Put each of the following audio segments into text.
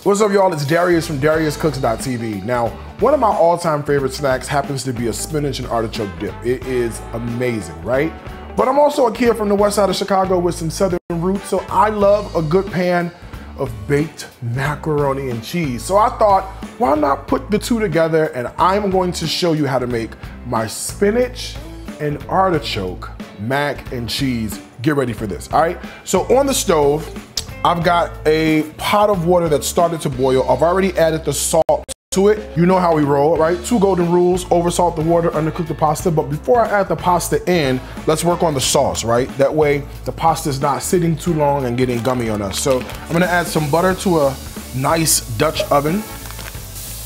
What's up, y'all? It's Darius from DariusCooks.tv. Now, one of my all-time favorite snacks happens to be a spinach and artichoke dip. It is amazing, right? But I'm also a kid from the west side of Chicago with some southern roots, so I love a good pan of baked macaroni and cheese. So I thought, why not put the two together, and I'm going to show you how to make my spinach and artichoke mac and cheese. Get ready for this, all right? So on the stove, I've got a pot of water that started to boil. I've already added the salt to it. You know how we roll, right? 2 golden rules: oversalt the water, undercook the pasta. But before I add the pasta in, let's work on the sauce, right? That way the pasta is not sitting too long and getting gummy on us. So I'm gonna add some butter to a nice Dutch oven.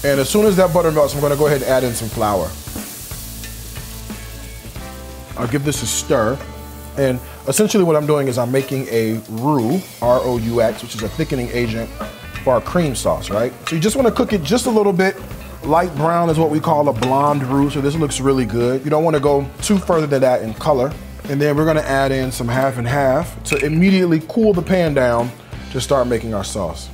And as soon as that butter melts, I'm gonna go ahead and add in some flour. I'll give this a stir. And essentially what I'm doing is I'm making a roux, R-O-U-X, which is a thickening agent for our cream sauce, right? So you just wanna cook it just a little bit. Light brown is what we call a blonde roux, so this looks really good. You don't wanna go too further than that in color. And then we're gonna add in some half and half to immediately cool the pan down to start making our sauce.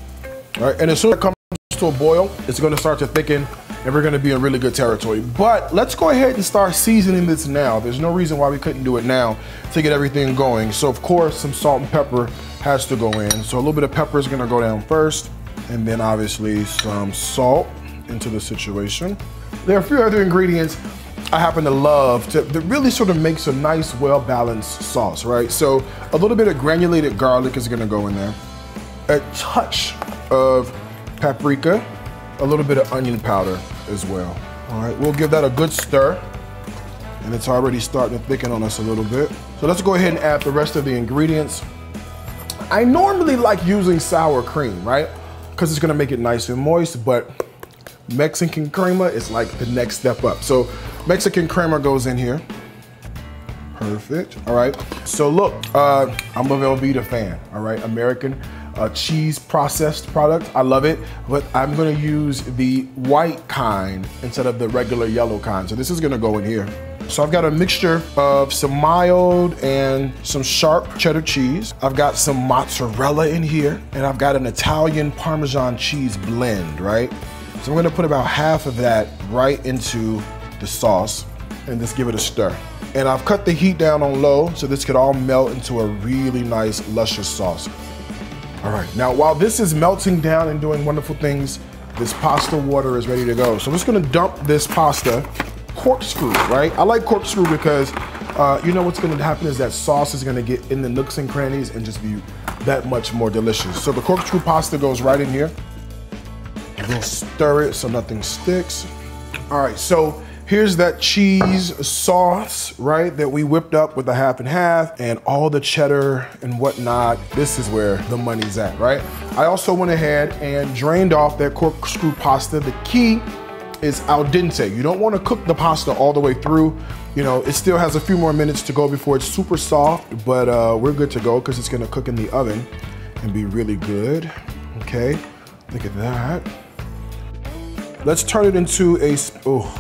All right, and as soon as it comes to a boil, it's gonna start to thicken, and we're gonna be in really good territory. But let's go ahead and start seasoning this now. There's no reason why we couldn't do it now to get everything going. So of course, some salt and pepper has to go in. So a little bit of pepper is gonna go down first, and then obviously some salt into the situation. There are a few other ingredients I happen to love that really sort of makes a nice, well-balanced sauce, right? So a little bit of granulated garlic is gonna go in there. A touch of paprika, a little bit of onion powder as well. All right, we'll give that a good stir, and it's already starting to thicken on us a little bit. So let's go ahead and add the rest of the ingredients. I normally like using sour cream, right? Because it's gonna make it nice and moist, but Mexican crema is like the next step up. So Mexican crema goes in here. Perfect, all right. So look, I'm a Velveeta fan, all right? American cheese processed product. I love it, but I'm gonna use the white kind instead of the regular yellow kind. So this is gonna go in here. So I've got a mixture of some mild and some sharp cheddar cheese. I've got some mozzarella in here, and I've got an Italian Parmesan cheese blend, right? So I'm gonna put about half of that right into the sauce and just give it a stir. And I've cut the heat down on low so this could all melt into a really nice, luscious sauce. All right, now while this is melting down and doing wonderful things, this pasta water is ready to go. So I'm just gonna dump this pasta, corkscrew, right? I like corkscrew because you know what's gonna happen is that sauce is gonna get in the nooks and crannies and just be that much more delicious. So the corkscrew pasta goes right in here. We'll stir it so nothing sticks. All right, so here's that cheese sauce, right, that we whipped up with the half and half and all the cheddar and whatnot. This is where the money's at, right? I also went ahead and drained off that corkscrew pasta. The key is al dente. You don't want to cook the pasta all the way through. You know, it still has a few more minutes to go before it's super soft, but we're good to go because it's gonna cook in the oven and be really good. Okay, look at that. Let's turn it into a, oh,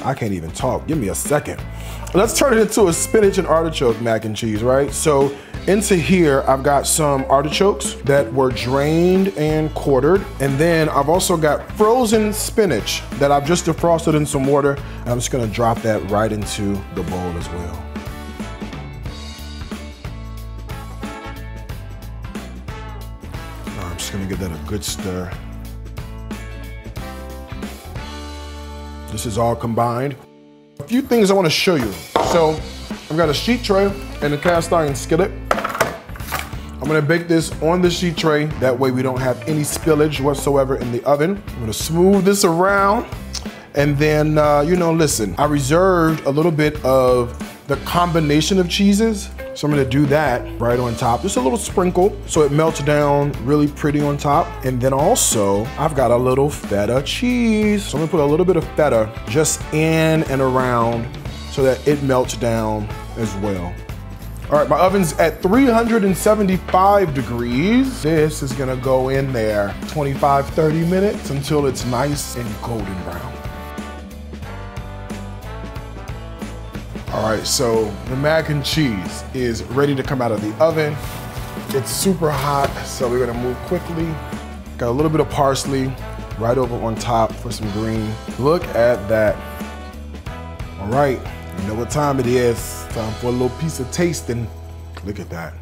I can't even talk, give me a second. Let's turn it into a spinach and artichoke mac and cheese, right? So into here, I've got some artichokes that were drained and quartered. And then I've also got frozen spinach that I've just defrosted in some water. And I'm just gonna drop that right into the bowl as well. I'm just gonna give that a good stir. This is all combined. A few things I want to show you. So I've got a sheet tray and a cast iron skillet. I'm gonna bake this on the sheet tray. That way we don't have any spillage whatsoever in the oven. I'm gonna smooth this around. And then, you know, listen, I reserved a little bit of the combination of cheeses. So I'm gonna do that right on top. Just a little sprinkle so it melts down really pretty on top. And then also, I've got a little feta cheese. So I'm gonna put a little bit of feta just in and around so that it melts down as well. All right, my oven's at 375 degrees. This is gonna go in there 25, 30 minutes until it's nice and golden brown. All right, so the mac and cheese is ready to come out of the oven. It's super hot, so we're gonna move quickly. Got a little bit of parsley right over on top for some green. Look at that. All right, you know what time it is. Time for a little piece of tasting. Look at that.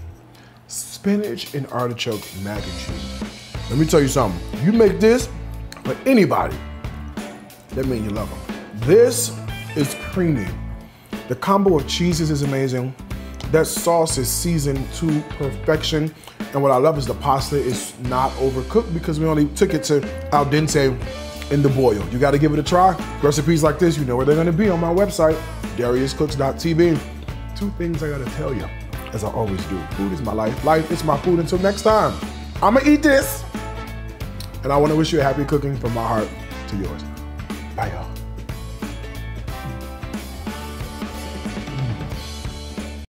Spinach and artichoke mac and cheese. Let me tell you something. You make this for anybody, that means you love them. This is creamy. The combo of cheeses is amazing. That sauce is seasoned to perfection. And what I love is the pasta is not overcooked because we only took it to al dente in the boil. You gotta give it a try. Recipes like this, you know where they're gonna be on my website, dariuscooks.tv. 2 things I gotta tell you, as I always do. Food is my life. Life is my food. Until next time, I'ma eat this. And I wanna wish you a happy cooking from my heart to yours. Bye, y'all.